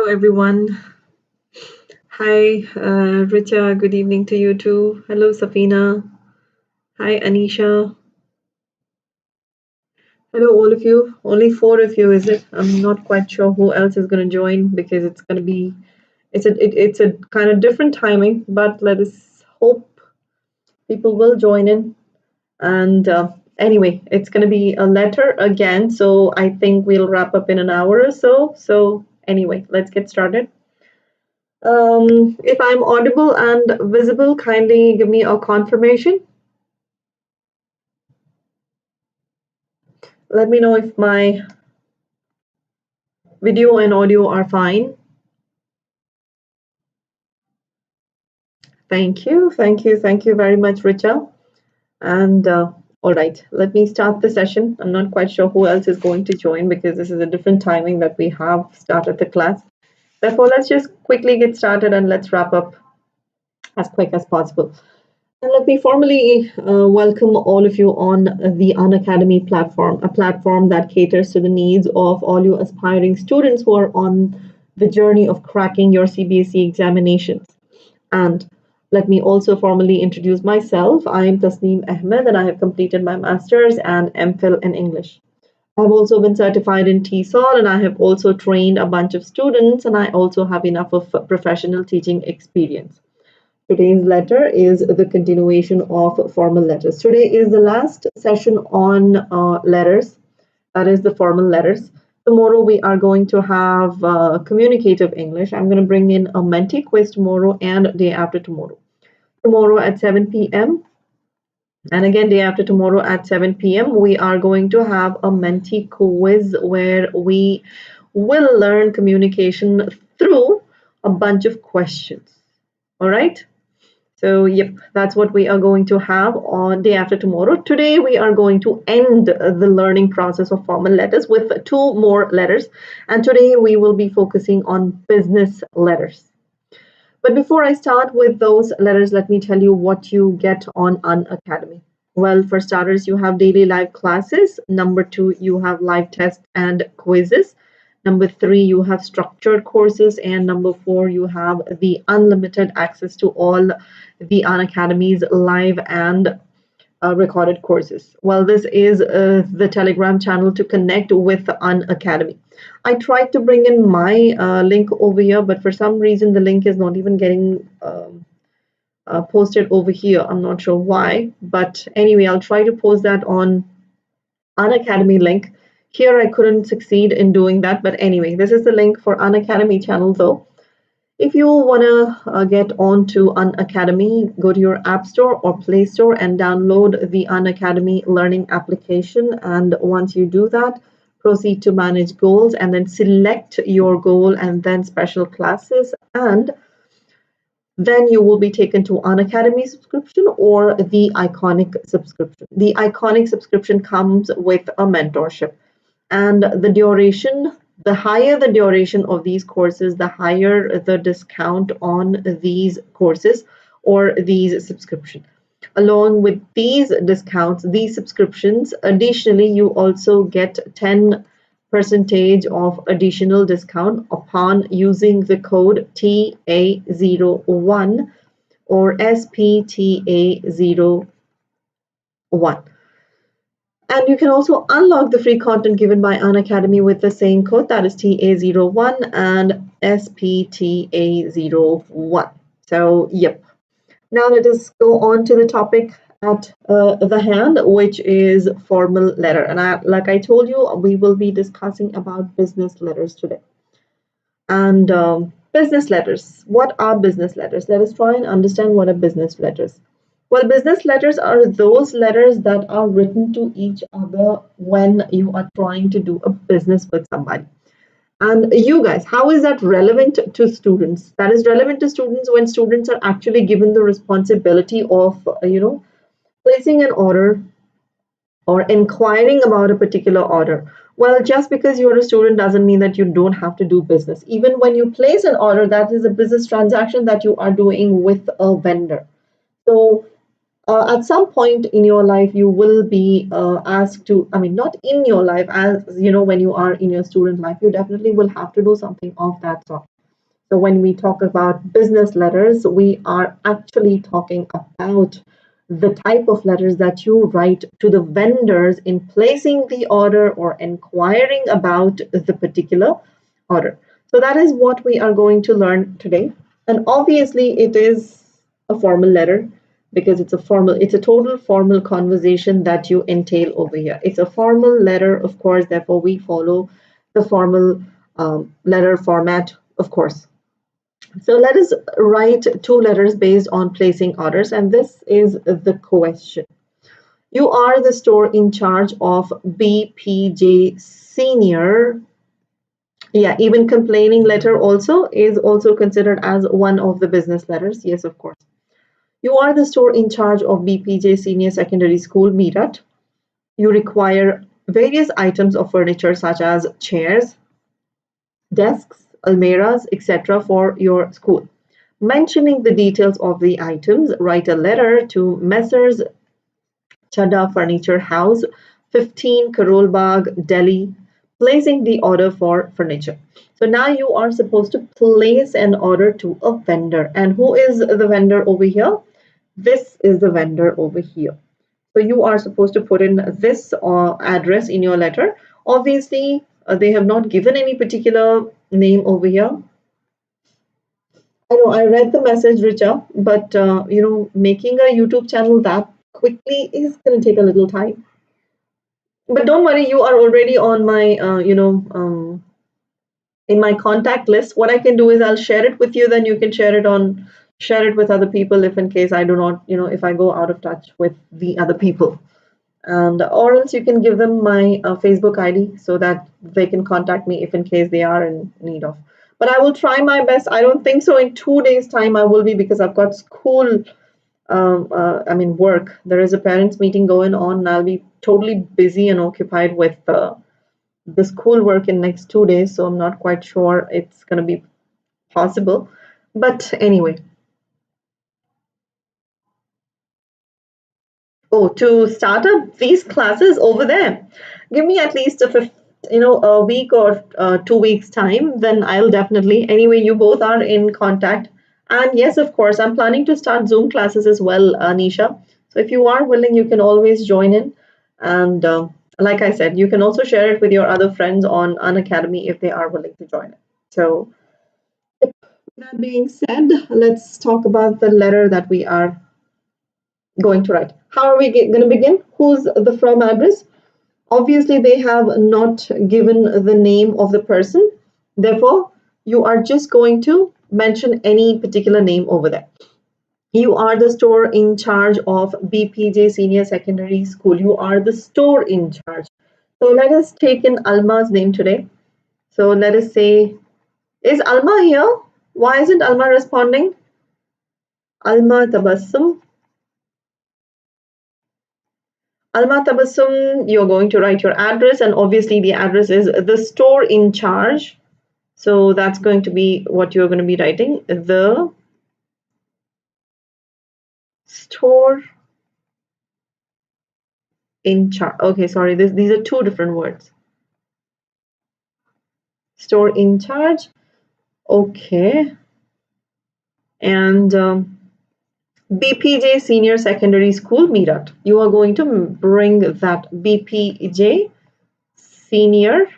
Hello, everyone. Hi, Richa. Good evening to you too. Hello, Safina. Hi, Anisha. Hello, all of you. Only four of you, is it? I'm not quite sure who else is going to join because it's going to be it's a kind of different timing. But let us hope people will join in. And anyway, it's going to be a letter again. So I think we'll wrap up in an hour or so. So anyway, let's get started. If I'm audible and visible, kindly give me a confirmation. Let me know if my video and audio are fine. Thank you, thank you, thank you very much, Richa. And all right, let me start the session. I'm not quite sure who else is going to join because this is a different timing that we have started the class. Therefore, let's just quickly get started and let's wrap up as quick as possible. And let me formally welcome all of you on the Unacademy platform, a platform that caters to the needs of all you aspiring students who are on the journey of cracking your CBSE examinations. And let me also formally introduce myself. I am Tasneem Ahmed and I have completed my master's and MPhil in English. I've also been certified in TESOL and I have also trained a bunch of students and I also have enough of professional teaching experience. Today's letter is the continuation of formal letters. Today is the last session on letters, that is the formal letters. Tomorrow we are going to have communicative English. I'm going to bring in a Menti quiz tomorrow and day after tomorrow. Tomorrow at 7 p.m. and again day after tomorrow at 7 p.m. we are going to have a Menti quiz where we will learn communication through a bunch of questions. All right. So, yep, that's what we are going to have on day after tomorrow. Today, we are going to end the learning process of formal letters with two more letters. And today, we will be focusing on business letters. But before I start with those letters, let me tell you what you get on Unacademy. Well, for starters, you have daily live classes. Number two, you have live tests and quizzes. Number three, you have structured courses. And number four, you have the unlimited access to all the Unacademy's live and recorded courses. Well, this is the Telegram channel to connect with Unacademy. I tried to bring in my link over here, but for some reason, the link is not even getting posted over here. I'm not sure why, but anyway, I'll try to post that on Unacademy link. Here I couldn't succeed in doing that, but anyway, this is the link for Unacademy channel though. If you want to get on to Unacademy, go to your App Store or Play Store and download the Unacademy learning application. And once you do that, proceed to manage goals and then select your goal and then special classes. And then you will be taken to Unacademy subscription or the Iconic subscription. The Iconic subscription comes with a mentorship. And the duration, the higher the duration of these courses, the higher the discount on these courses or these subscriptions. Along with these discounts, these subscriptions, additionally, you also get 10% of additional discount upon using the code TA01 or SPTA01. And you can also unlock the free content given by Unacademy with the same code, that is TA01 and SPTA01. So, yep. Now let us go on to the topic at the hand, which is formal letter. And like I told you, we will be discussing about business letters today. And business letters. What are business letters? Let us try and understand what are business letters. Well, business letters are those letters that are written to each other when you are trying to do a business with somebody. And you guys, how is that relevant to students? That is relevant to students when students are actually given the responsibility of, placing an order or inquiring about a particular order. Well, just because you're a student doesn't mean that you don't have to do business. Even when you place an order, that is a business transaction that you are doing with a vendor. So at some point in your life, you will be asked to, not in your life, as you know, when you are in your student life, you definitely will have to do something of that sort. So when we talk about business letters, we are actually talking about the type of letters that you write to the vendors in placing the order or inquiring about the particular order. So that is what we are going to learn today. And obviously it is a formal letter because it's a total formal conversation that you entail over here. It's a formal letter, of course, therefore we follow the formal letter format, of course. So let us write two letters based on placing orders, and this is the question. You are the store in charge of BPJ Senior. Yeah, even complaining letter also is also considered as one of the business letters. Yes, of course. You are the store in charge of BPJ Senior Secondary School, Meerut. You require various items of furniture such as chairs, desks, almirahs, etc. for your school. Mentioning the details of the items, write a letter to Messrs. Chadda Furniture House, 15 Karol Bagh, Delhi, placing the order for furniture. So now you are supposed to place an order to a vendor. And who is the vendor over here? This is the vendor over here. So you are supposed to put in this address in your letter. Obviously, they have not given any particular name over here. I know I read the message, Richa, but making a YouTube channel that quickly is going to take a little time. But don't worry, you are already on my, in my contact list. What I can do is I'll share it with you, then you can share it with other people if in case I do not, if I go out of touch with the other people. And or else you can give them my Facebook ID so that they can contact me if in case they are in need of. But I will try my best. I don't think so in 2 days time I will be, because I've got school, work. There is a parents meeting going on and I'll be totally busy and occupied with the school work in next 2 days. So I'm not quite sure it's going to be possible. But anyway. Oh, to start up these classes over there, give me at least a week or 2 weeks time. Then I'll definitely. Anyway, you both are in contact, and yes, of course, I'm planning to start Zoom classes as well, Nisha. So if you are willing, you can always join in, and like I said, you can also share it with your other friends on Unacademy if they are willing to join it. So, with that being said, let's talk about the letter that we are going to write. How are we going to begin? Who's the from address? Obviously, they have not given the name of the person. Therefore, you are just going to mention any particular name over there. You are the store in charge of BPJ Senior Secondary School. You are the store in charge. So let us take in Alma's name today. So let us say, is Alma here? Why isn't Alma responding? Alma Tabassum. Alma Tabassum, you're going to write your address, and obviously the address is the store in charge. So that's going to be what you're going to be writing, the store in charge. Okay, sorry, these are two different words. Store in charge. Okay. And BPJ Senior Secondary School, Meerut. You are going to bring that BPJ Senior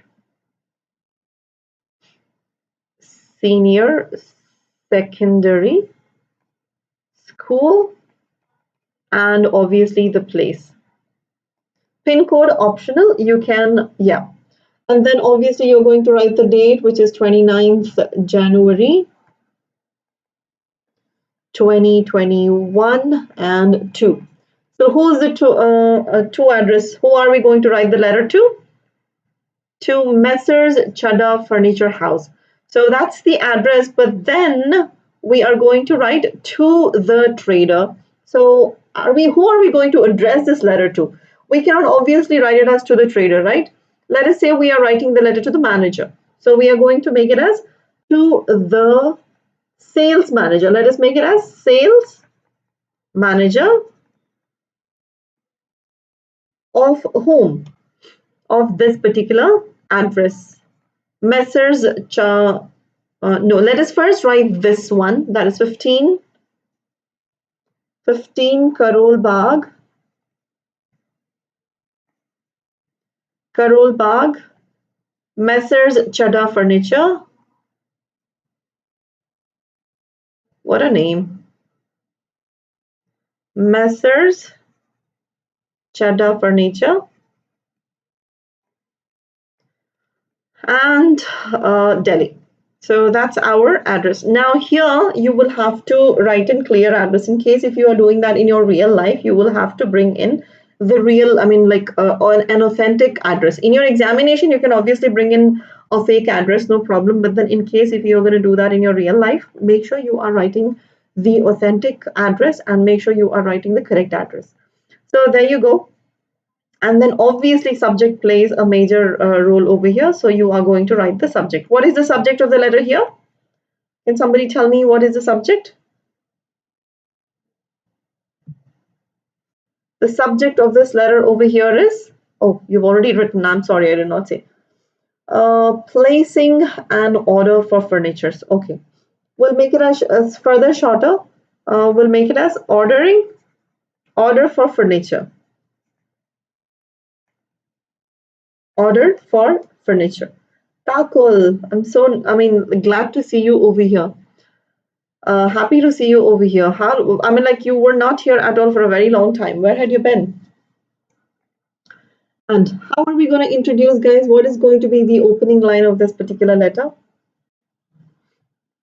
Secondary School, and obviously the place. Pin code optional, you can, yeah. And then obviously you're going to write the date, which is 29th January 2021 and 2. So who's the two address? Who are we going to write the letter to? To Messrs. Chadda Furniture House. So that's the address, but then we are going to write to the trader. So who are we going to address this letter to? We cannot obviously write it as to the trader, right? Let us say we are writing the letter to the manager. So we are going to make it as to the sales manager. Let us make it as sales manager of whom? Of this particular address. Messrs. No, let us first write this one. That is 15 Karol Bagh. Karol Bagh, Messrs. Chadha Furniture. What a name. Messrs. Chadha Furniture. And Delhi. So that's our address. Now here you will have to write in clear address. In case if you are doing that in your real life, you will have to bring in the real, I mean like an authentic address. In your examination, you can obviously bring in a fake address, no problem. But then in case if you're going to do that in your real life, make sure you are writing the authentic address and make sure you are writing the correct address. So there you go. And then obviously subject plays a major role over here. So you are going to write the subject. What is the subject of the letter here? Can somebody tell me what is the subject? The subject of this letter over here is, oh, you've already written, I'm sorry, I did not say. Placing an order for furnitures. Okay. We'll make it as further shorter. We'll make it as order for furniture. Order for furniture. Takul, glad to see you over here. Happy to see you over here. Like you were not here at all for a very long time. Where had you been? And how are we going to introduce, guys? What is going to be the opening line of this particular letter?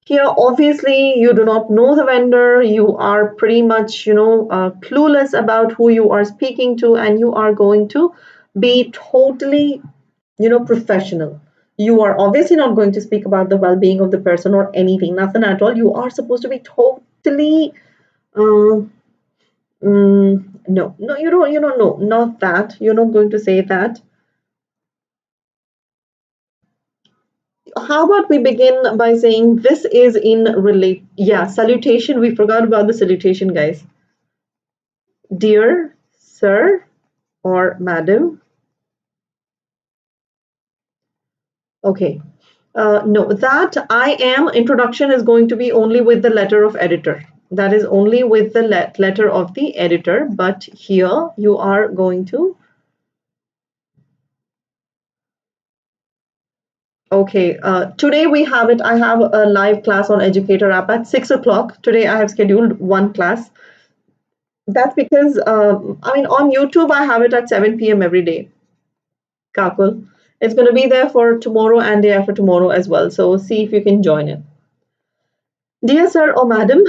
Here, obviously, you do not know the vendor. You are pretty much, clueless about who you are speaking to, and you are going to be totally, professional. You are obviously not going to speak about the well-being of the person or anything, nothing at all. You are supposed to be totally, no, you don't know, not that. You're not going to say that. How about we begin by saying this is in salutation. We forgot about the salutation, guys. Dear sir or madam. Okay. No, that I am introduction is going to be only with the letter of editor. That is only with the letter of the editor. But here you are going to. Okay, today we have it. I have a live class on Educator app at 6 o'clock. Today I have scheduled one class. That's because, on YouTube, I have it at 7 p.m. every day. Kakul. It's going to be there for tomorrow and day after tomorrow as well. So see if you can join in. Dear sir or madam,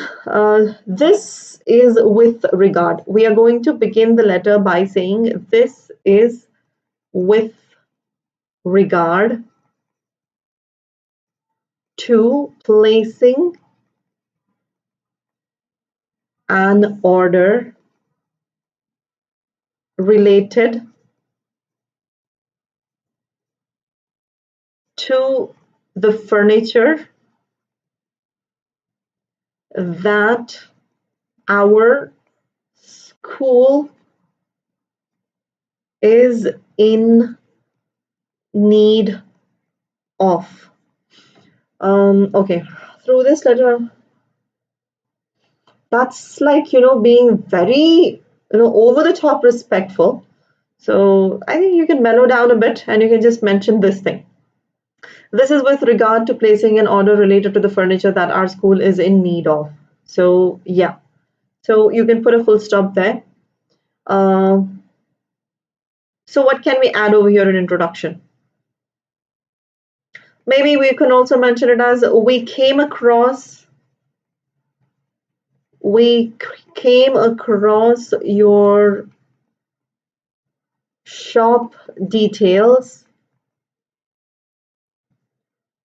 this is with regard. We are going to begin the letter by saying this is with regard to placing an order related to the furniture that our school is in need of. Okay, through this letter, that's like, being very, over the top respectful. So I think you can mellow down a bit and you can just mention this thing. This is with regard to placing an order related to the furniture that our school is in need of. So yeah, so you can put a full stop there. So what can we add over here in introduction? Maybe we can also mention it as we came across your shop details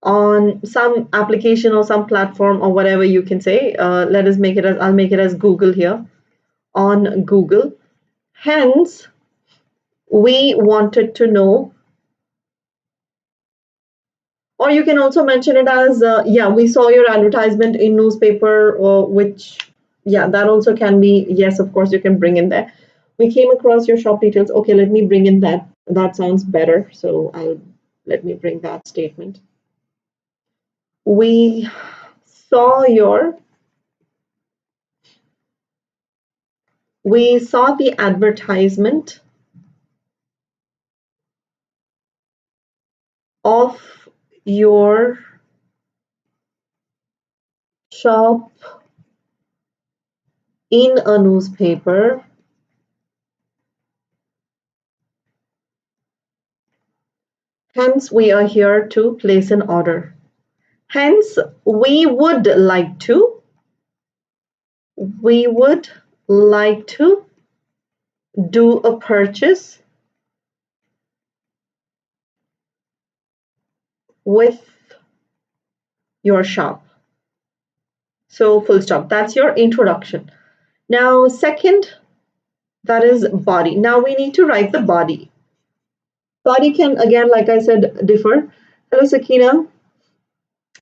on some application or some platform or whatever you can say. Let us make it as, I'll make it as Google here, on Google. Hence, we wanted to know, or you can also mention it as, we saw your advertisement in newspaper, or which, that also can be, yes, of course, you can bring in there. We came across your shop details. Okay, let me bring in that. That sounds better. So let me bring that statement. we saw the advertisement of your shop in a newspaper. Hence, we are here to place an order. Hence, we would like to do a purchase with your shop. So full stop. That's your introduction. Now, second, that is body. Now we need to write the body. Body can, again, like I said, differ. Hello, Sakina.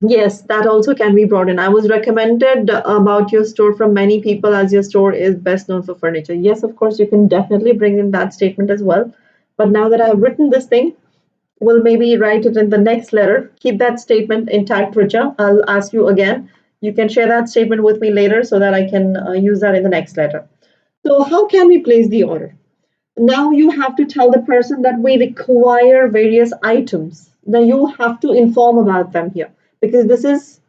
Yes, that also can be brought in. I was recommended about your store from many people as your store is best known for furniture. Yes, of course, you can definitely bring in that statement as well. But now that I have written this thing, we'll maybe write it in the next letter. Keep that statement intact, Richa. I'll ask you again. You can share that statement with me later so that I can use that in the next letter. So how can we place the order? Now you have to tell the person that we require various items. Now you have to inform about them here because this is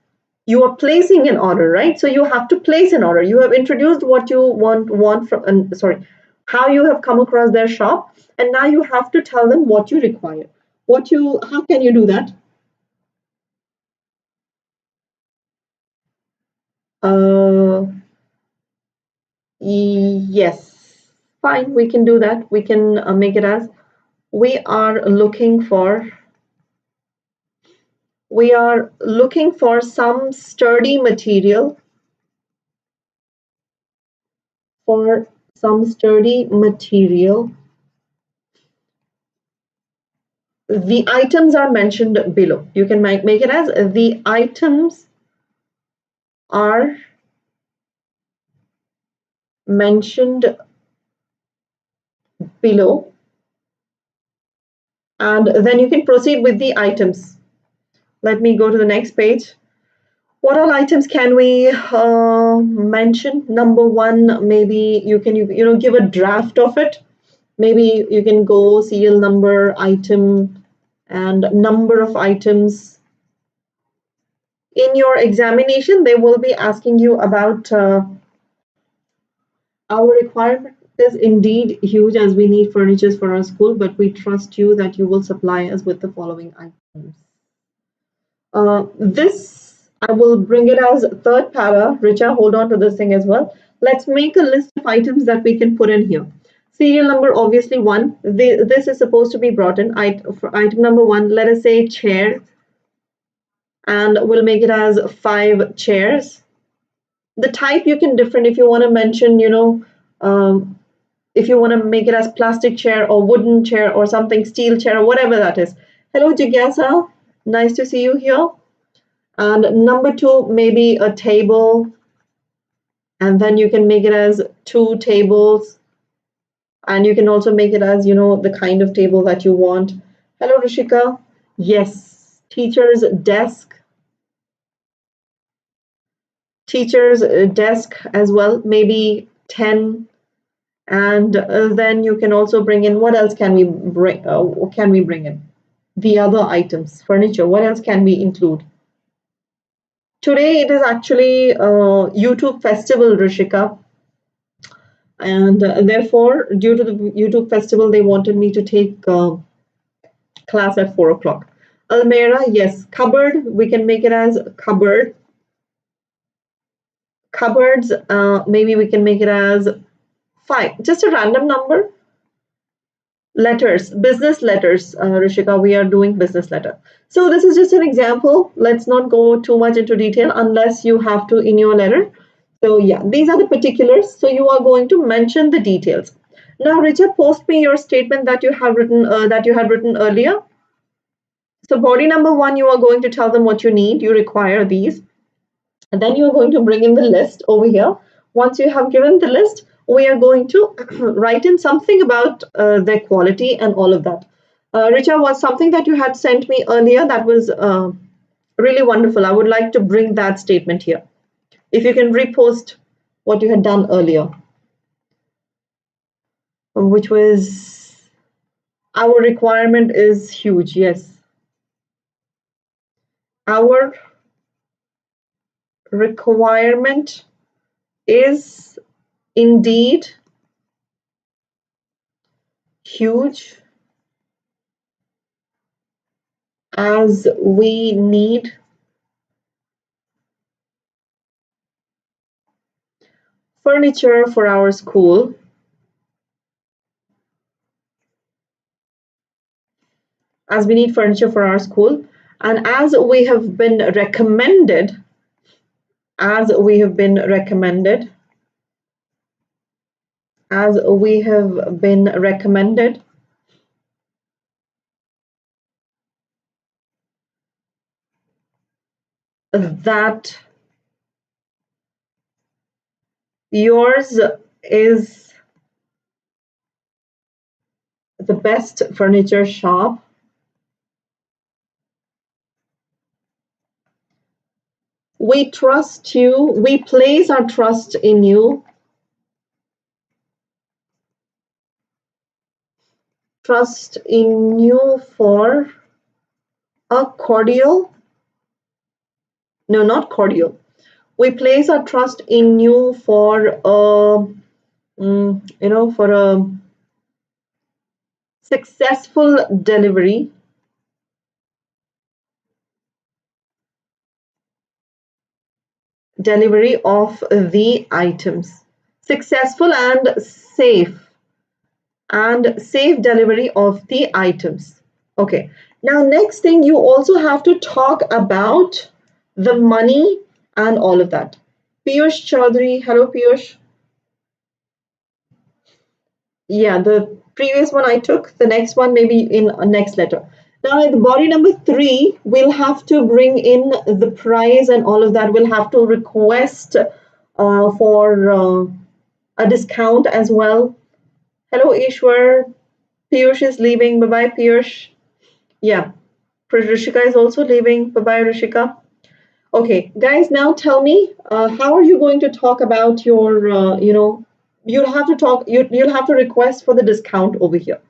you are placing an order, right? So you have to place an order. You have introduced what you want from how you have come across their shop, and now you have to tell them what you require. How can you do that? Uh, yes, fine, we can do that. We can make it as we are looking for some sturdy material for some sturdy material. The items are mentioned below. You can make it as the items are mentioned below, and then you can proceed with the items. Let me go to the next page. What all items can we mention? Number one, maybe you can give a draft of it. Maybe you can go serial number, item, and number of items. In your examination, they will be asking you about our requirement is indeed huge as we need furnitures for our school, but we trust you that you will supply us with the following items. This, I will bring it as third para. Richa, hold on to this thing as well. Let's make a list of items that we can put in here. Serial number, obviously one. This is supposed to be brought in. For item number one, let us say chair. And we'll make it as 5 chairs. The type you can different if you want to mention, if you want to make it as plastic chair or wooden chair or something, steel chair or whatever that is. Hello, Jigyasa. Nice to see you here. And number 2, maybe a table. And then you can make it as 2 tables. And you can also make it as, the kind of table that you want. Hello, Rishika. Yes, teacher's desk. Teacher's desk as well, maybe 10. And then you can also bring in, what else can we bring in? The other items, furniture. What else can we include? Today it is actually YouTube festival, Rishika. And therefore, due to the YouTube festival, they wanted me to take class at 4 o'clock. Almira, yes. Cupboard, we can make it as cupboard. Cupboards, maybe we can make it as 5. Just a random number. Letters, business letters, Rishika, we are doing business letter. So this is just an example. Let's not go too much into detail unless you have to in your letter. So yeah, these are the particulars. So you are going to mention the details. Now, Richa, post me your statement that you have written earlier. So body number 1, you are going to tell them what you need. You require these. And then you are going to bring in the list over here. Once you have given the list, we are going to write in something about their quality and all of that. Richa, was something that you had sent me earlier that was Really wonderful. I would like to bring that statement here. If you can repost what you had done earlier, which was our requirement is huge. Yes. Our requirement is indeed huge, as we need furniture for our school, as we need furniture for our school, and as we have been recommended, as we have been recommended, as we have been recommended that yours is the best furniture shop. We trust you, we place our trust in you, trust in you for a cordial, no, not cordial. We place our trust in you for a, for a successful delivery of the items. Successful and safe delivery of the items. Okay. Now, next thing, you also have to talk about the money and all of that. Piyush Chaudhary, hello Piyush. Yeah, the previous one I took, the next one maybe in a next letter. Now, in the body number 3, we'll have to bring in the price and all of that. We'll have to request for a discount as well. Hello, Ishwar. Piyush is leaving. Bye-bye, Piyush. Yeah, Rishika is also leaving. Bye-bye, Rishika. Okay, guys, now tell me, how are you going to talk about your, you'll have to talk, you'll have to request for the discount over here.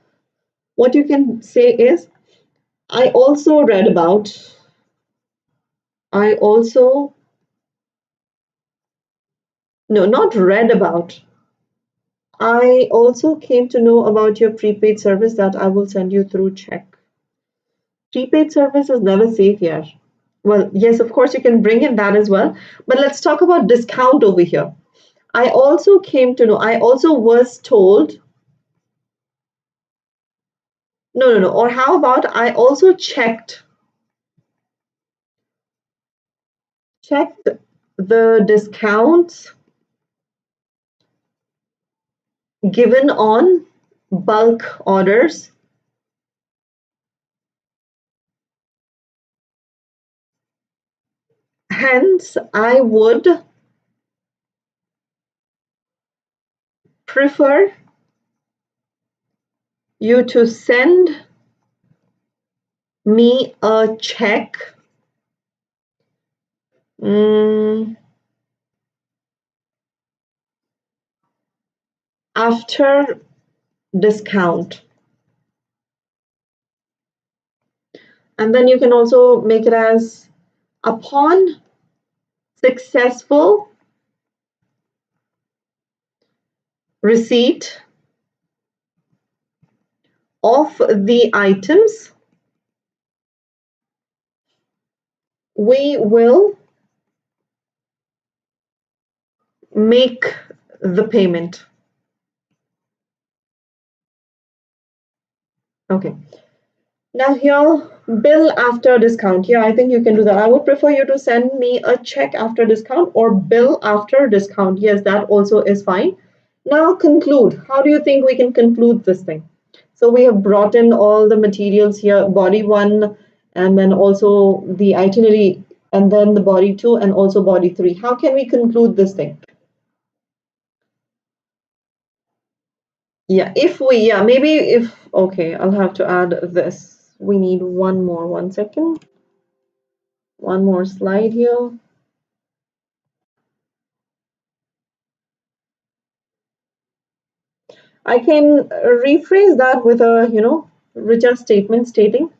What you can say is, I also read about, I also, no, not read about. I also came to know about your prepaid service that I will send you through check. Prepaid service is never safe here. Well, yes, of course, you can bring in that as well. But let's talk about discount over here. I also came to know, I also was told, no. Or how about I also checked the discounts given on bulk orders. Hence, I would prefer you to send me a check after discount. And then you can also make it as upon successful receipt of the items, we will make the payment. Okay. Now here, bill after discount. Yeah, I think you can do that. I would prefer you to send me a check after discount or bill after discount. Yes, that also is fine. Now conclude. How do you think we can conclude this thing? So we have brought in all the materials here, body 1, and then also the itinerary, and then the body 2, and also body 3. How can we conclude this thing? Yeah, okay, I'll have to add this. We need one more, 1 second. One more slide here. I can rephrase that with a richer statement stating,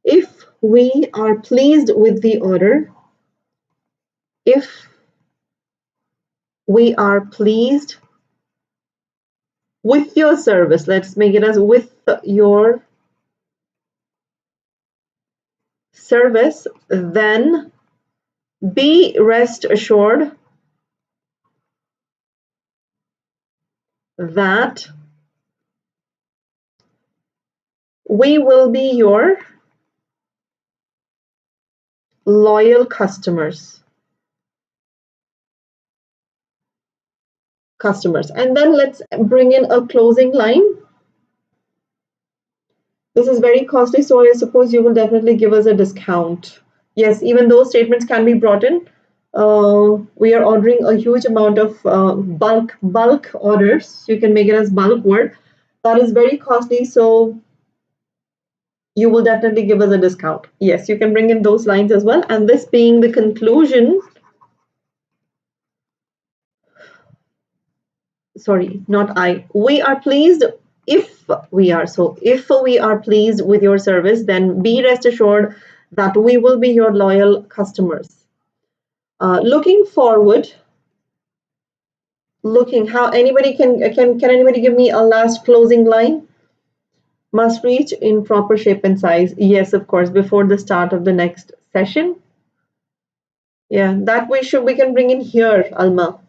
if we are pleased with the order, if we are pleased with your service, let's make it as with your service, then be rest assured that we will be your loyal customers. And then let's bring in a closing line. This is very costly, so I suppose you will definitely give us a discount. Yes, even those statements can be brought in. We are ordering a huge amount of bulk orders. You can make it as bulk word. That is very costly, so you will definitely give us a discount. Yes, you can bring in those lines as well. And this being the conclusion, sorry, not I. We are pleased if we are. So if we are pleased with your service, then be rest assured that we will be your loyal customers. Looking forward, how anybody can anybody give me a last closing line? Must reach in proper shape and size. Yes, of course, before the start of the next session. Yeah, that we can bring in here, Alma.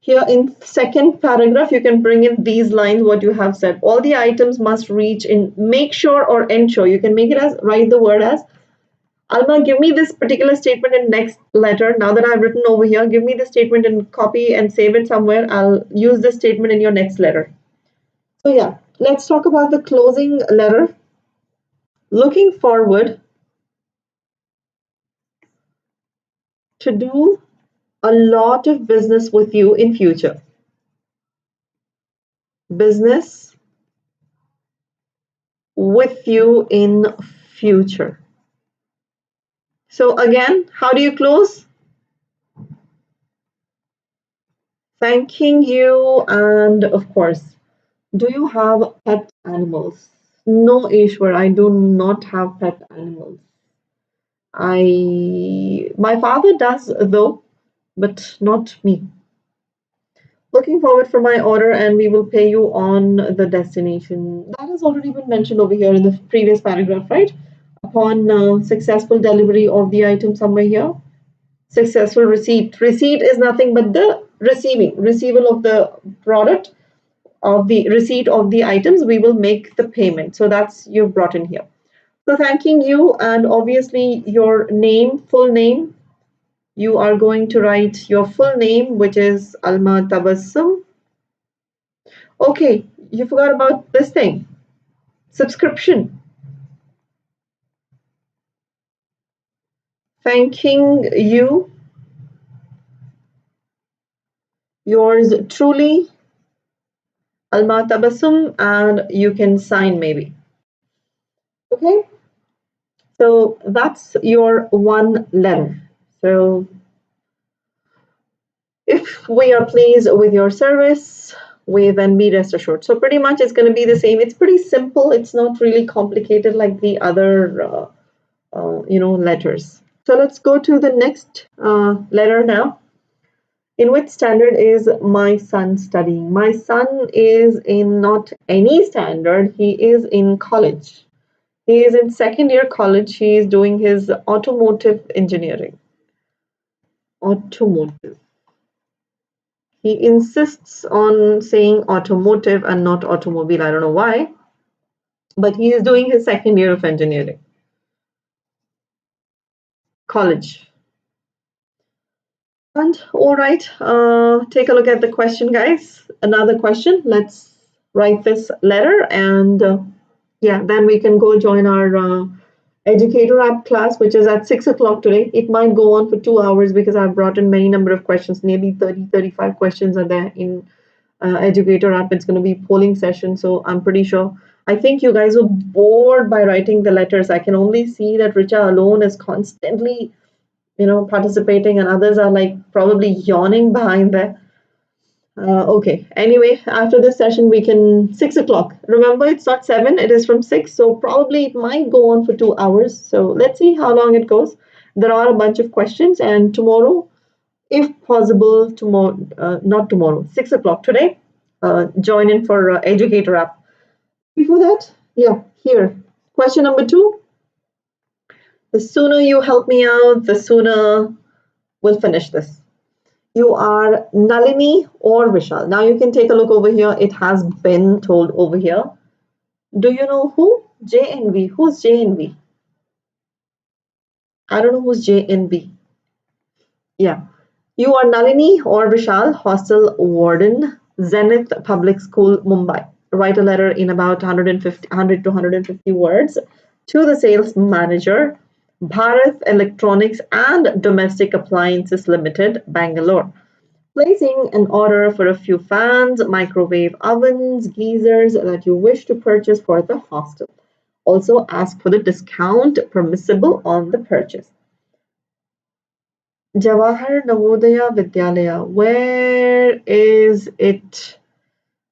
Here in second paragraph, you can bring in these lines, what you have said. All the items must reach in, make sure or ensure. You can make it as, write the word as, Alma, give me this particular statement in next letter. Now that I've written over here, give me the statement and copy and save it somewhere. I'll use this statement in your next letter. So yeah, let's talk about the closing letter. Looking forward to do a lot of business with you in future. Business with you in future. So again, how do you close? Thanking you, and of course, do you have pet animals? No, Ishwar, I do not have pet animals. My father does though, but not me. Looking forward for my order, and we will pay you on the destination. That has already been mentioned over here in the previous paragraph, right? Upon successful delivery of the item somewhere here. Successful receipt. Receipt is nothing but the receival of the product, of the receipt of the items. We will make the payment. So that's you've brought in here. So thanking you, and obviously your name, full name. You are going to write your full name, which is Alma Tabassum. Okay, you forgot about this thing. Subscription. Thanking you. Yours truly, Alma Tabassum, and you can sign maybe. Okay, so that's your one letter. So if we are pleased with your service, we then be rest assured. So pretty much it's going to be the same. It's pretty simple. It's not really complicated like the other letters. So let's go to the next letter now. In which standard is my son studying? My son is in not any standard. He is in college. He is in second year college. He is doing his automotive engineering. Automotive. He insists on saying automotive and not automobile. I don't know why. But he is doing his second year of engineering. College. And all right, take a look at the question, guys. Another question. Let's write this letter, and yeah, then we can go join our educator app class, which is at 6 o'clock today. It might go on for 2 hours because I've brought in many number of questions. Maybe 35 questions are there in educator app. It's going to be polling session, so I'm pretty sure I think you guys were bored by writing the letters. I can only see that Richa alone is constantly, participating, and others are like probably yawning behind there. Okay. Anyway, after this session, we can 6 o'clock. Remember, it's not 7; it is from 6. So probably it might go on for 2 hours. So let's see how long it goes. There are a bunch of questions, and tomorrow, if possible, not tomorrow, 6 o'clock today, join in for Educator app. Before that, yeah, here. Question number 2. The sooner you help me out, the sooner we'll finish this. You are Nalini or Vishal. Now you can take a look over here. It has been told over here. Do you know who? JNV. Who's JNV? I don't know who's JNV. Yeah. You are Nalini or Vishal, hostel warden, Zenith Public School, Mumbai. Write a letter in about 100 to 150 words to the sales manager, Bharat Electronics and Domestic Appliances Limited, Bangalore, placing an order for a few fans, microwave ovens, geysers that you wish to purchase for the hostel. Also ask for the discount permissible on the purchase. Jawahar Navodaya Vidyalaya. Where is it?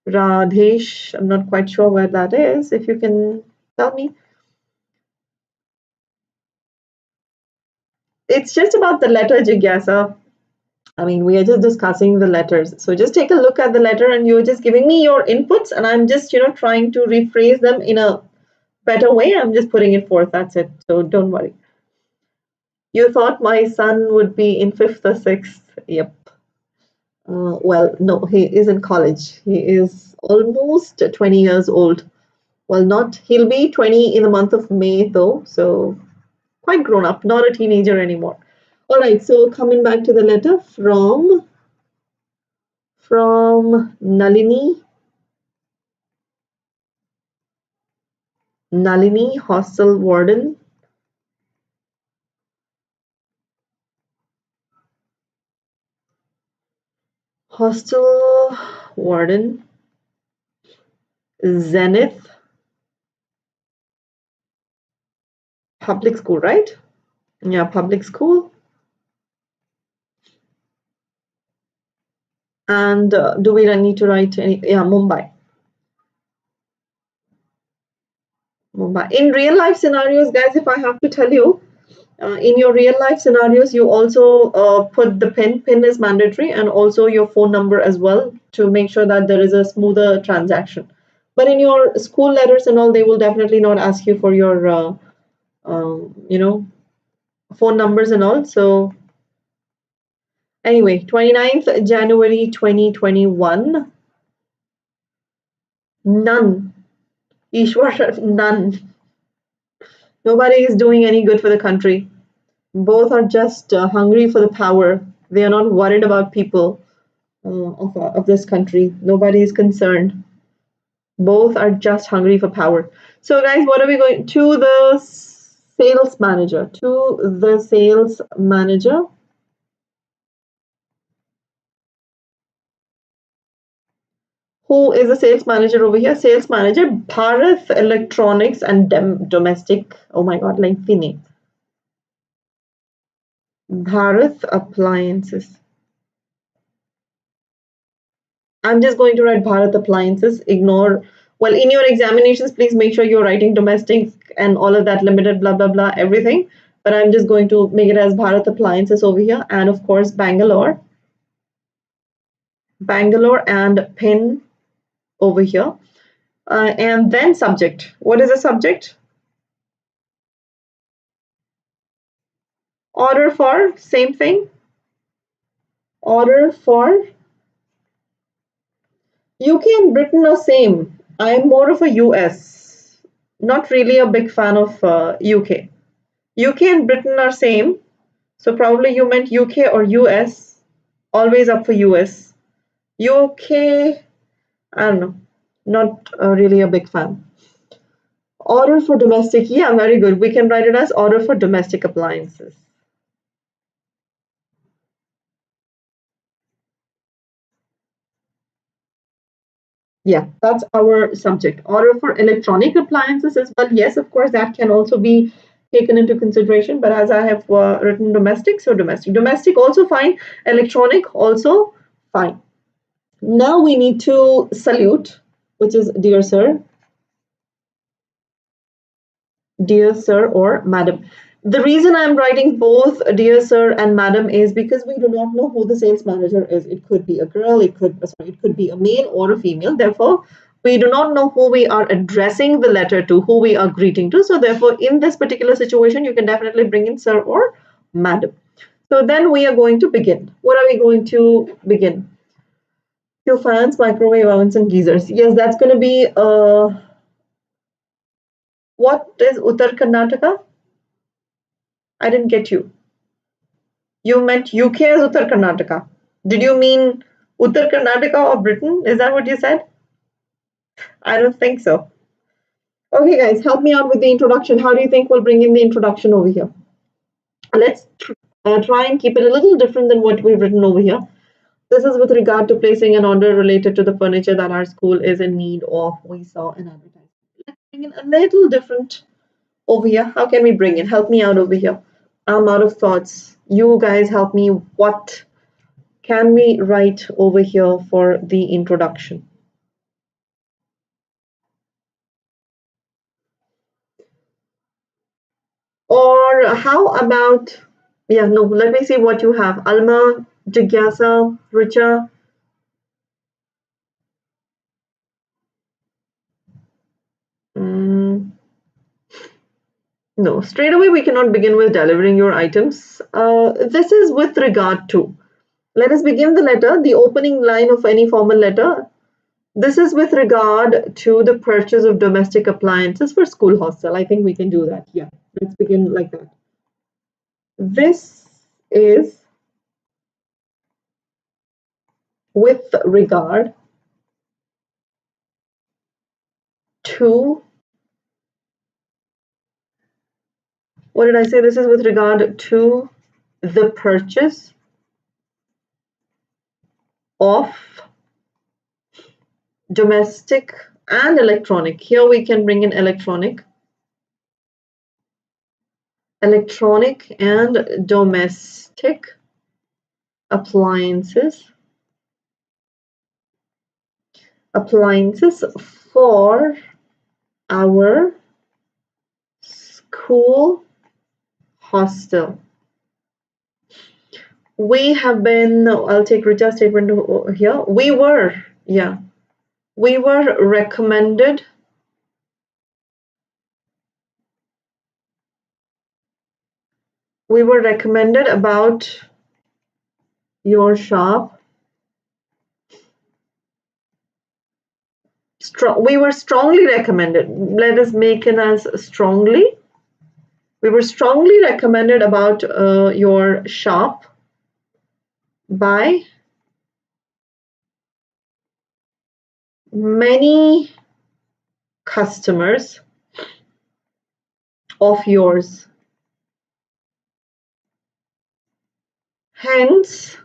Radhesh. I'm not quite sure where that is. If you can tell me. It's just about the letter Jigyasa. I mean, we are just discussing the letters. So just take a look at the letter and you're just giving me your inputs and I'm just, trying to rephrase them in a better way. I'm just putting it forth. That's it. So don't worry. You thought my son would be in 5th or 6th. Yep. Well, no, he is in college. He is almost 20 years old. Well, not, he'll be 20 in the month of May though. So quite grown up, not a teenager anymore. All right, so coming back to the letter from Nalini, hostel warden. Hostel warden, Zenith Public School, right? Yeah, public school. And do we need to write any? Yeah, Mumbai. Mumbai. In real life scenarios, guys, if I have to tell you, in your real life scenarios, you also put the PIN. PIN is mandatory, and also your phone number as well to make sure that there is a smoother transaction. But in your school letters and all, they will definitely not ask you for your, phone numbers and all. So anyway, 29th January 2021. None. Ishwar, none. Nobody is doing any good for the country. Both are just hungry for the power. They are not worried about people of this country. Nobody is concerned. Both are just hungry for power. So, guys, what are we going to? The sales manager. To the sales manager. Who is the sales manager over here? Sales manager, Bharat Electronics and Domestic. Oh my God, lengthy name. Bharat Appliances. I'm just going to write Bharat Appliances. Ignore, well, in your examinations, please make sure you're writing domestic and all of that limited, blah, blah, blah, everything. But I'm just going to make it as Bharat Appliances over here. And of course, Bangalore. Bangalore and PIN over here. And then subject. What is the subject? Order for, same thing. Order for UK and Britain are same. I'm more of a US. Not really a big fan of UK. UK and Britain are same. So probably you meant UK or US. Always up for US. UK, I don't know. Not really a big fan. Order for domestic. Yeah, very good. We can write it as order for domestic appliances. Yeah, that's our subject. Order for electronic appliances as well. Yes, of course, that can also be taken into consideration. But as I have written domestic, so domestic. Domestic also fine. Electronic also fine. Now we need to salute, which is dear sir or madam. The reason I'm writing both dear sir and madam is because we do not know who the sales manager is. It could be a girl, it could be a male or a female. Therefore, we do not know who we are addressing the letter to, who we are greeting to. So therefore, in this particular situation, you can definitely bring in sir or madam. So then we are going to begin. What are we going to begin? Few fans, microwave ovens, and geysers. Yes, that's going to be what is Uttar Karnataka? I didn't get you. You meant UK as Uttar Karnataka. Did you mean Uttar Karnataka or Britain? Is that what you said? I don't think so. Okay, guys, help me out with the introduction. How do you think we'll bring in the introduction over here? Let's try and keep it a little different than what we've written over here. This is with regard to placing an order related to the furniture that our school is in need of. We saw an advertisement. Let's bring in a little different over here. How can we bring in? Help me out over here. I'm out of thoughts. You guys help me. What can we write over here for the introduction? Or how about, yeah, no, let me see what you have. Alma, Jigyasa, Richa. Mm, no, straight away we cannot begin with delivering your items. This is with regard to. Let us begin the letter, the opening line of any formal letter. This is with regard to the purchase of domestic appliances for school hostel. I think we can do that. Yeah, let's begin like that. This is with regard to, what did I say? This is with regard to the purchase of domestic and electronic. Here we can bring in electronic and domestic appliances for our school hostel. We have been, I'll take Richa's statement here. We were recommended about your shop. We were strongly recommended. Let us make it as strongly. We were strongly recommended about your shop by many customers of yours. Hence,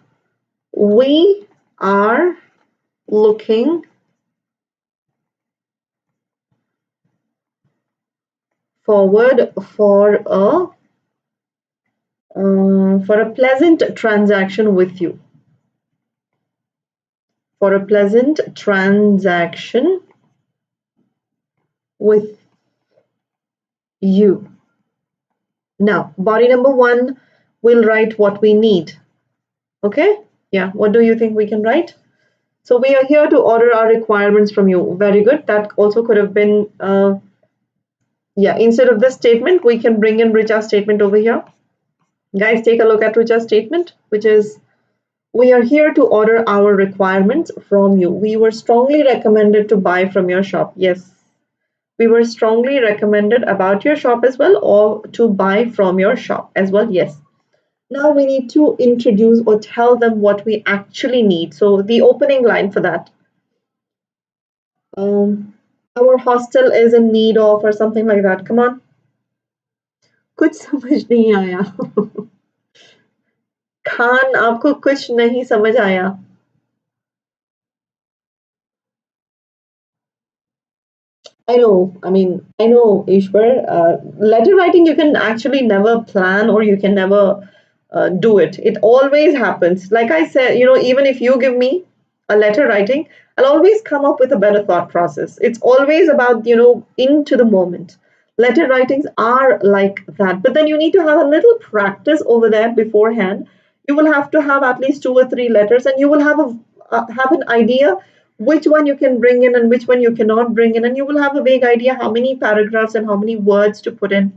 we are looking forward for a pleasant transaction with you. For a pleasant transaction with you. Now, body number 1, we'll write what we need. Okay? Yeah, what do you think we can write? So we are here to order our requirements from you. Very good. That also could have been, yeah, instead of this statement, we can bring in Richa's statement over here. Guys, take a look at Richa's statement, which is, we are here to order our requirements from you. We were strongly recommended to buy from your shop. Yes. We were strongly recommended about your shop as well, or to buy from your shop as well. Yes. Now we need to introduce or tell them what we actually need. So the opening line for that. Our hostel is in need of, or something like that. Come on. कुछ समझ नहीं आया. खान, आपको कुछ नहीं समझ आया. I know. I know, Ishwar. Letter writing, you can actually never plan or you can never do it. It always happens. Like I said, even if you give me a letter writing, I'll always come up with a better thought process. It's always about, into the moment. Letter writings are like that. But then you need to have a little practice over there beforehand. You will have to have at least two or three letters, and you will have an idea which one you can bring in and which one you cannot bring in, and you will have a vague idea how many paragraphs and how many words to put in.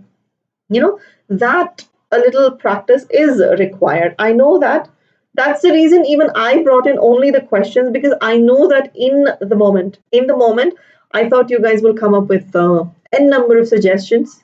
That a little practice is required. I know that. That's the reason even I brought in only the questions, because I know that in the moment I thought you guys will come up with n number of suggestions.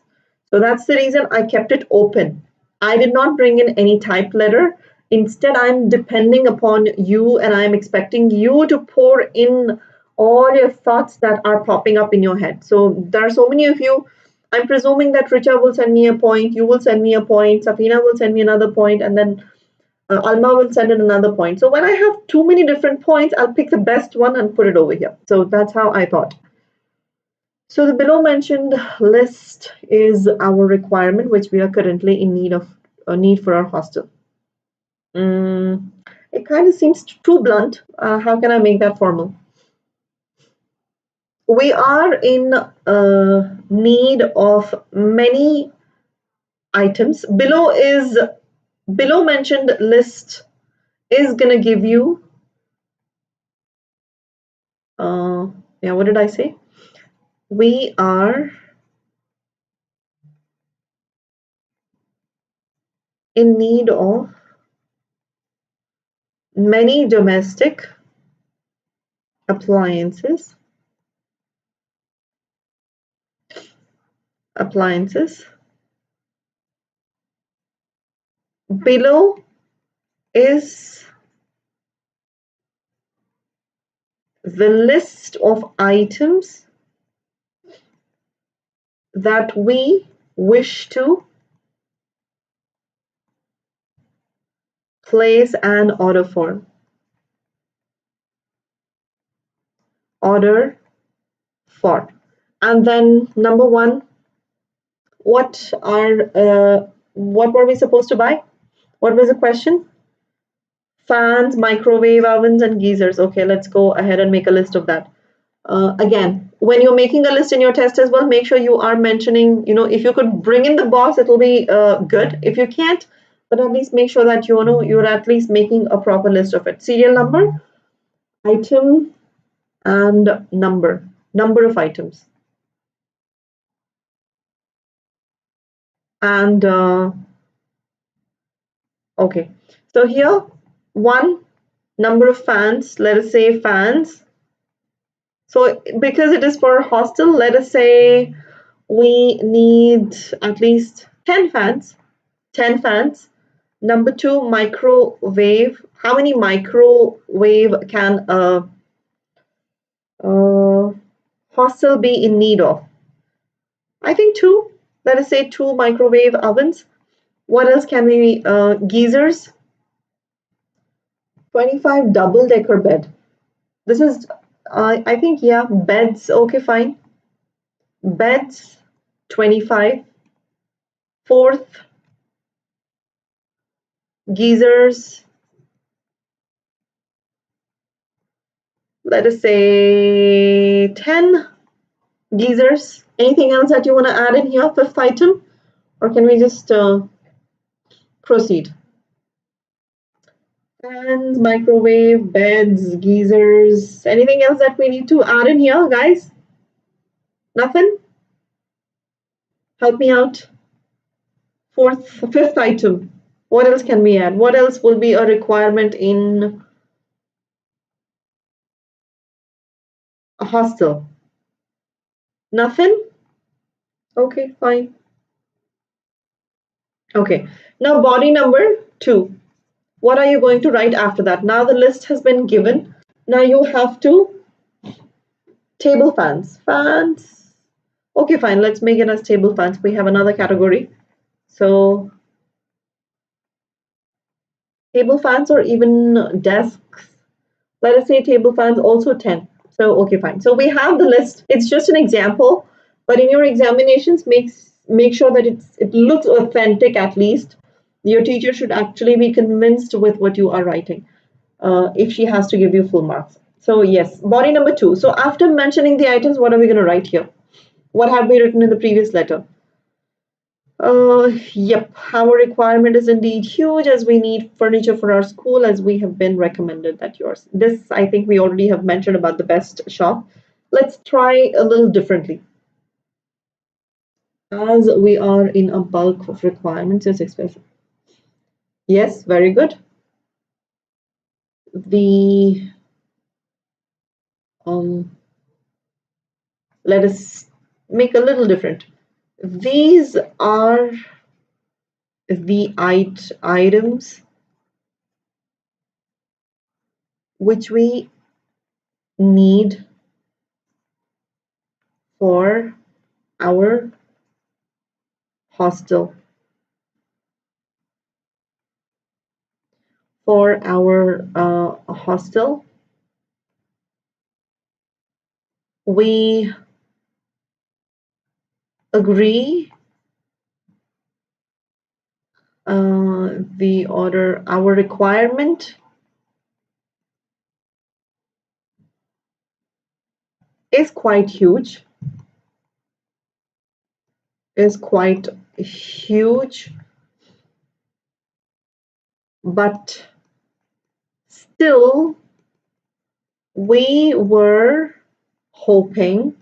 So that's the reason I kept it open. I did not bring in any typed letter. Instead, I'm depending upon you and I'm expecting you to pour in all your thoughts that are popping up in your head. So there are so many of you. I'm presuming that Richa will send me a point, you will send me a point, Safina will send me another point, and then Alma will send in another point. So when I have too many different points, I'll pick the best one and put it over here. So that's how I thought. So the below mentioned list is our requirement, which we are currently in need of, need for our hostel. It kind of seems too blunt. How can I make that formal? We are in need of many items. Below mentioned list is gonna give you. Yeah, what did I say? We are in need of many domestic appliances. Below is the list of items that we wish to place an order for. And then number one, what were we supposed to buy? What was the question? Fans, microwave ovens, and geysers. Okay, let's go ahead and make a list of that. Again, when you're making a list in your test as well, make sure you are mentioning, if you could bring in the box, it'll be good. If you can't, but at least make sure that you're at least making a proper list of it. Serial number, item, and number of items. And okay, so here, one, number of fans, let us say fans. So because it is for a hostel, let us say we need at least 10 fans. 10 fans. Number two, microwave. How many microwave can a hostel be in need of? I think two. Let us say two microwave ovens. What else can we, geysers? 25 double-decker bed. This is, I think, yeah, beds. Okay, fine. Beds, 25. Fourth, geysers. Let us say 10 geysers. Anything else that you want to add in here, fifth item? Or can we just proceed? Fans, microwave, beds, geysers. Anything else that we need to add in here, guys? Nothing? Help me out. Fifth item. What else can we add? What else will be a requirement in a hostel? Nothing? Okay, fine. Okay, now body number 2. What are you going to write after that? Now the list has been given. Now you have to table fans. Fans. Okay, fine. Let's make it as table fans. We have another category. So table fans or even desks. Let us say table fans also 10. So, okay, fine. So we have the list. It's just an example, but in your examinations, make sure that it looks authentic at least. Your teacher should actually be convinced with what you are writing, if she has to give you full marks. So yes, body number 2. So after mentioning the items, what are we going to write here? What have we written in the previous letter? Yep, our requirement is indeed huge as we need furniture for our school as we have been recommended that yours. This, I think we already have mentioned about the best shop. Let's try a little differently. As we are in a bulk of requirements, it's expensive. Yes, very good. The let us make a little different. These are the items which we need for our hostel. For our hostel, we agree the order, our requirement is quite huge, but still we were hoping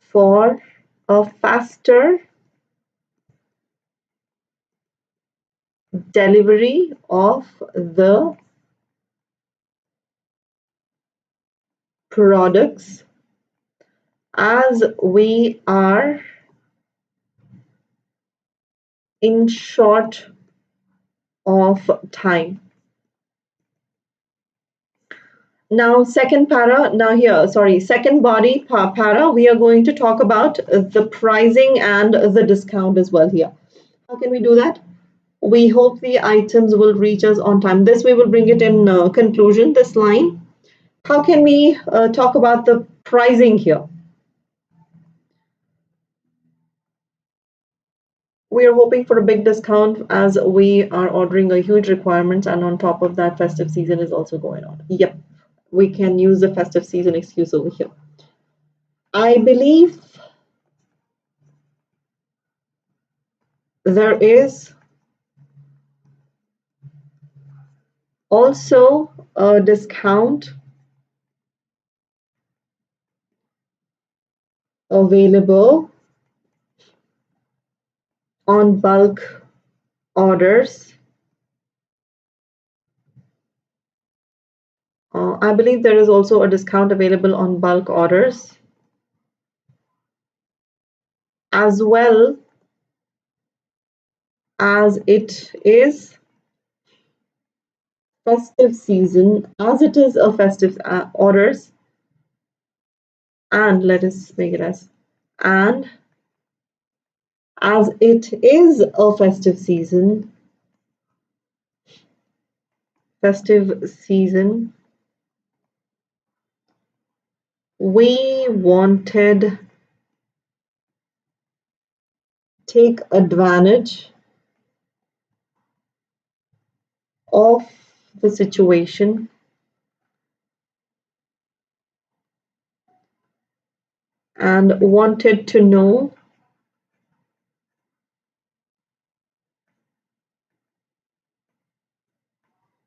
for a faster delivery of the products as we are in short of time. Now, second body para, we are going to talk about the pricing and the discount as well here. How can we do that? We hope the items will reach us on time. This we will bring it in conclusion, this line. How can we talk about the pricing here? We are hoping for a big discount as we are ordering a huge requirement, and on top of that, festive season is also going on. Yep, we can use the festive season excuse over here. I believe there is also a discount available on bulk orders. I believe there is also a discount available on bulk orders as well as it is festive season, as it is a festive orders, and let us make it and as it is a festive season, we wanted take advantage of the situation and wanted to know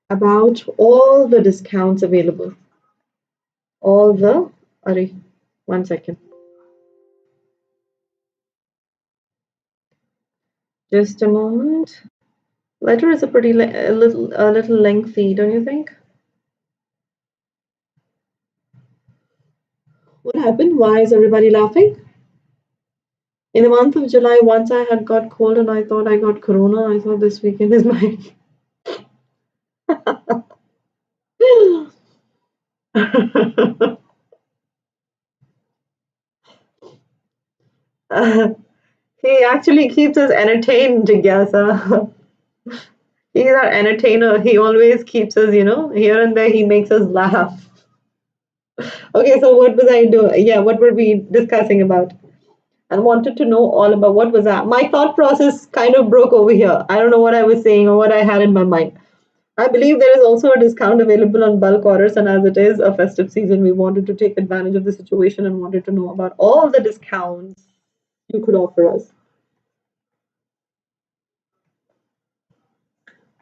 about all the discounts available. One second. Just a moment. Letter is a little lengthy, don't you think? What happened? Why is everybody laughing? In the month of July, once I had got cold and I thought I got corona. I thought this weekend is mine. He actually keeps us entertained, Jigyasa. He's our entertainer. He always keeps us, here and there. He makes us laugh. Okay, so what was I doing? Yeah, what were we discussing about? And wanted to know all about what was that. My thought process kind of broke over here. I don't know what I was saying or what I had in my mind. I believe there is also a discount available on bulk orders, and as it is a festive season, we wanted to take advantage of the situation and wanted to know about all the discounts you could offer us.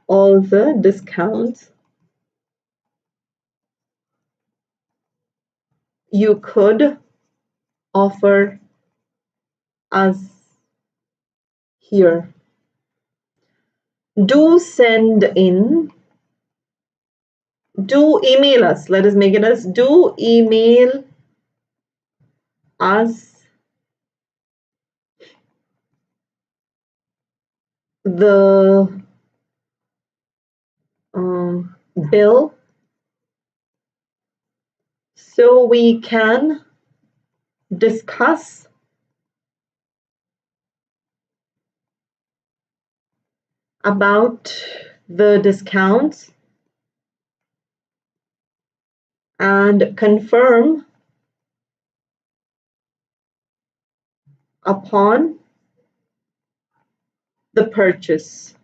All the discounts you could offer us here. Do send in, do email us. Let us make it as do email us the bill so we can discuss about the discounts and confirm upon the purchase.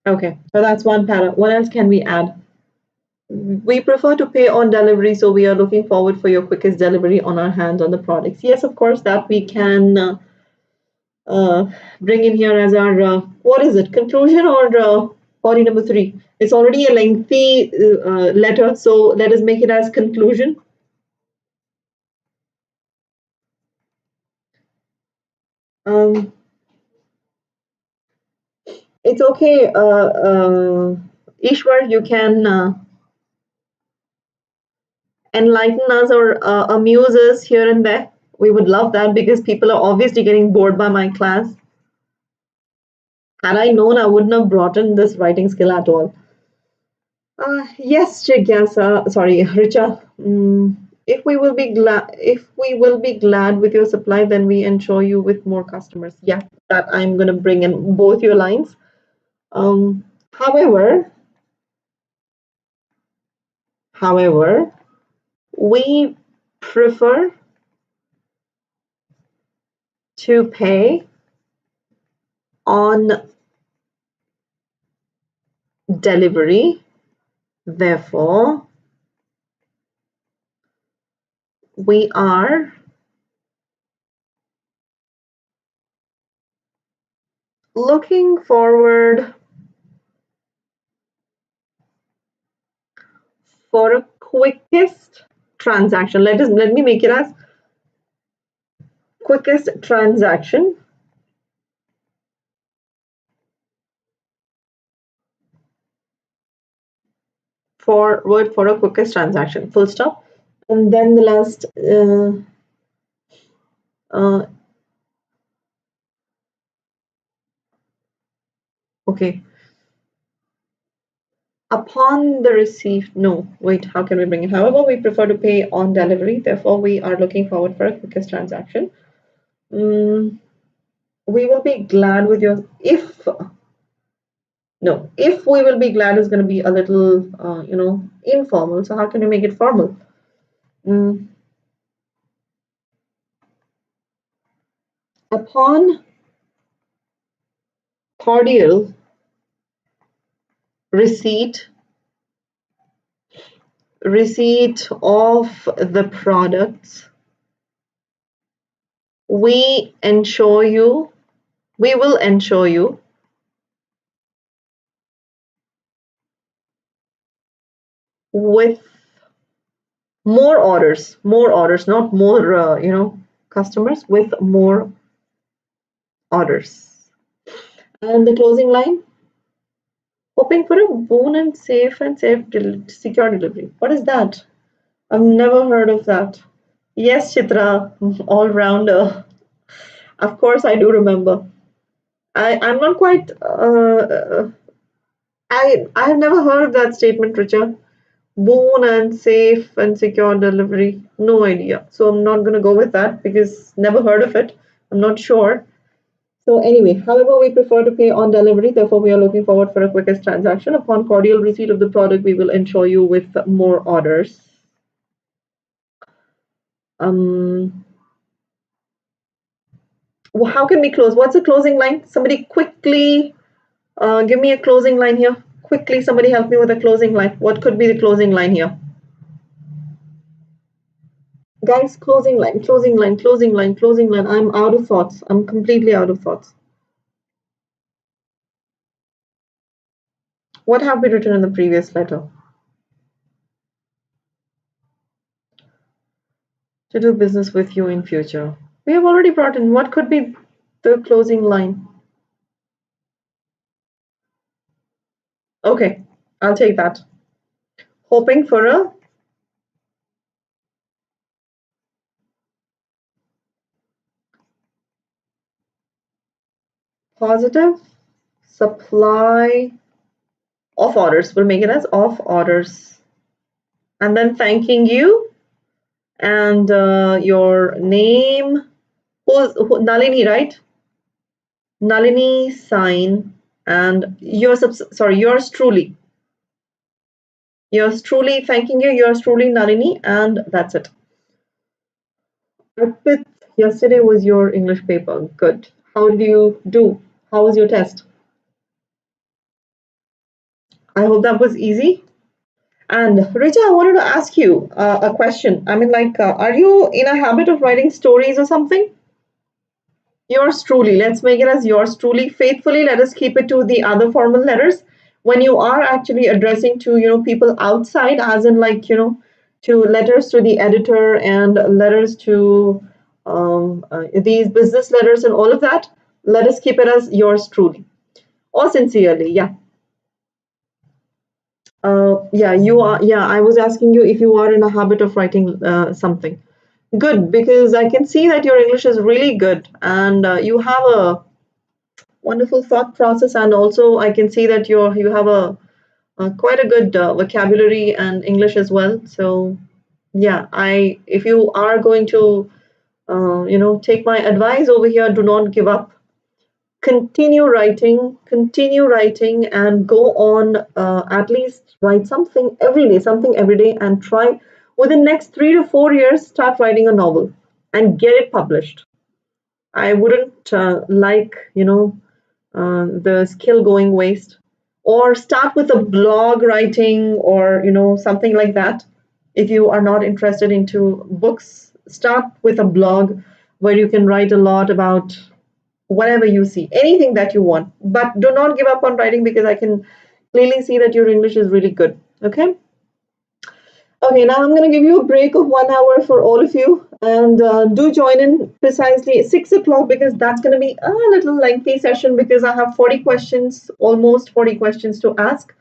Okay, so that's one para. What else can we add? We prefer to pay on delivery, so we are looking forward for your quickest delivery on our hands on the products. Yes, of course, that we can bring in here as our, what is it, conclusion or body number 3? It's already a lengthy letter, so let us make it as conclusion. It's okay, Ishwar, you can enlighten us or amuse us here and there. We would love that because people are obviously getting bored by my class. Had I known, I wouldn't have brought in this writing skill at all. Yes, Jigyasa, sorry, Richa. If we will be glad with your supply, then we ensure you with more customers. Yeah, that I'm gonna bring in both your lines. However, we prefer to pay on delivery. Therefore, we are looking forward for a quickest transaction. Let me make it as quickest transaction forward for a quickest transaction. Full stop. And then the last okay. Upon the receipt, no, wait, how can we bring it? However, we prefer to pay on delivery. Therefore, we are looking forward for a quickest transaction. We will be glad with your, if we will be glad is going to be a little, informal. So how can you make it formal? Upon cordial receipt of the products, we will ensure you with more orders, not more, customers, with more orders. And the closing line, hoping for a boon and safe secure delivery. What is that? I've never heard of that. Yes, Chitra, all-rounder. Of course, I do remember. I'm not quite. I've never heard of that statement, Richa. Boon and safe and secure delivery. No idea. So I'm not gonna go with that because never heard of it. I'm not sure. So anyway, however, we prefer to pay on delivery. Therefore, we are looking forward for a quickest transaction. Upon cordial receipt of the product, we will ensure you with more orders. How can we close? What's the closing line? Somebody quickly give me a closing line here. Quickly, somebody help me with a closing line. What could be the closing line here? Guys, closing line, closing line, closing line, closing line. I'm out of thoughts. I'm completely out of thoughts. What have we written in the previous letter? To do business with you in future. We have already brought in. What could be the closing line? Okay, I'll take that. Hoping for a positive supply of orders. We'll make it as of orders. And then thanking you and your name. Nalini, right? Nalini sign and yours truly. Yours truly, thanking you, yours truly, Nalini, and that's it. Arpit, yesterday was your English paper. Good. How did you do? How was your test? I hope that was easy. And Richa, I wanted to ask you a question. I mean, like, are you in a habit of writing stories or something? Yours truly. Let's make it as yours truly. Faithfully, let us keep it to the other formal letters. When you are actually addressing to, people outside, as in like, to letters to the editor and letters to these business letters and all of that, let us keep it as yours truly or sincerely. Yeah. Yeah, you are. Yeah, I was asking you if you are in a habit of writing something. Good, because I can see that your English is really good and you have a wonderful thought process, and also I can see that you have a quite a good vocabulary and English as well. So yeah, I if you are going to take my advice over here, do not give up. Continue writing, and go on. At least write something every day, and try within next 3 to 4 years start writing a novel and get it published. I wouldn't like the skill going waste, or start with a blog writing or something like that. If you are not interested into books, start with a blog where you can write a lot about whatever you see, anything that you want, but do not give up on writing, because I can clearly see that your English is really good. Okay, now I'm going to give you a break of 1 hour for all of you, and do join in precisely at 6 o'clock, because that's going to be a little lengthy session, because I have 40 questions, almost 40 questions to ask.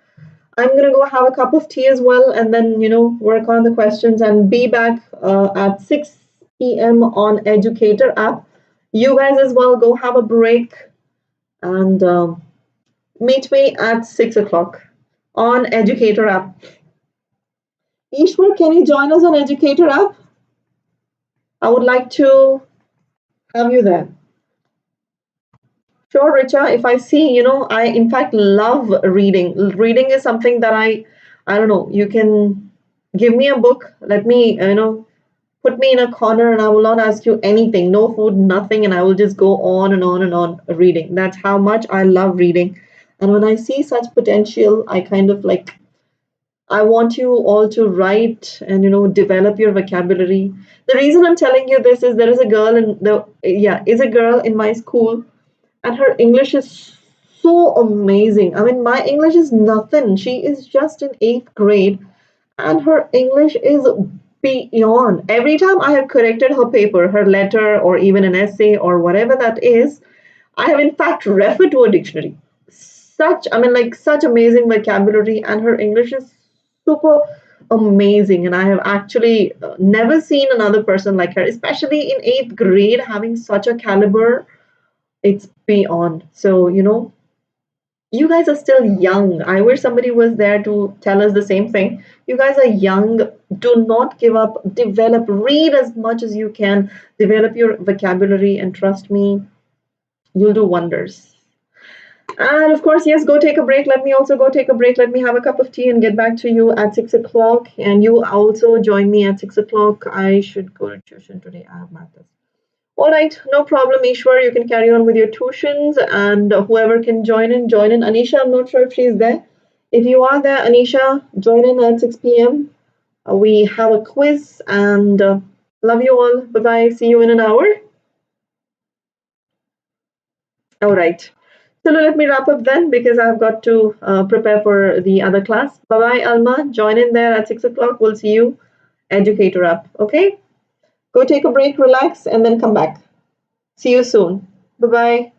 I'm going to go have a cup of tea as well, and then, work on the questions and be back at 6 p.m. on Educator app. You guys as well, go have a break and meet me at 6 o'clock on Educator app. Ishwar, can you join us on Educator app? I would like to have you there. Sure, Richa. If I see, I in fact love reading. Reading is something that I don't know. You can give me a book. Let me, put me in a corner, and I will not ask you anything. No food, nothing, and I will just go on and on and on reading. That's how much I love reading. And when I see such potential, I kind of like I want you all to write and develop your vocabulary. The reason I'm telling you this is there is a girl is a girl in my school, and her English is so amazing. I mean, my English is nothing. She is just in 8th grade, and her English is beyond. Every time I have corrected her paper, her letter, or even an essay or whatever that is, I have in fact referred to a dictionary. Such amazing vocabulary, and her English is super amazing. And I have actually never seen another person like her, especially in 8th grade, having such a caliber. It's beyond. So, you guys are still young. I wish somebody was there to tell us the same thing. You guys are young. Do not give up. Develop, read as much as you can, develop your vocabulary, and trust me, You'll do wonders. And of course, yes, go take a break. Let me also go take a break. Let me have a cup of tea and get back to you at 6 o'clock. And you also join me at 6 o'clock. I should go to tuition today. I have math test. All right, no problem, Ishwar. You can carry on with your tuitions, and whoever can join in, join in. Anisha, I'm not sure if she's there. If you are there, Anisha, join in at 6 p.m. We have a quiz, and love you all. Bye bye. See you in an hour. All right. So let me wrap up then because I've got to prepare for the other class. Bye bye, Alma. Join in there at 6 o'clock. We'll see you. Educator up. Okay? Go take a break, relax, and then come back. See you soon. Bye bye.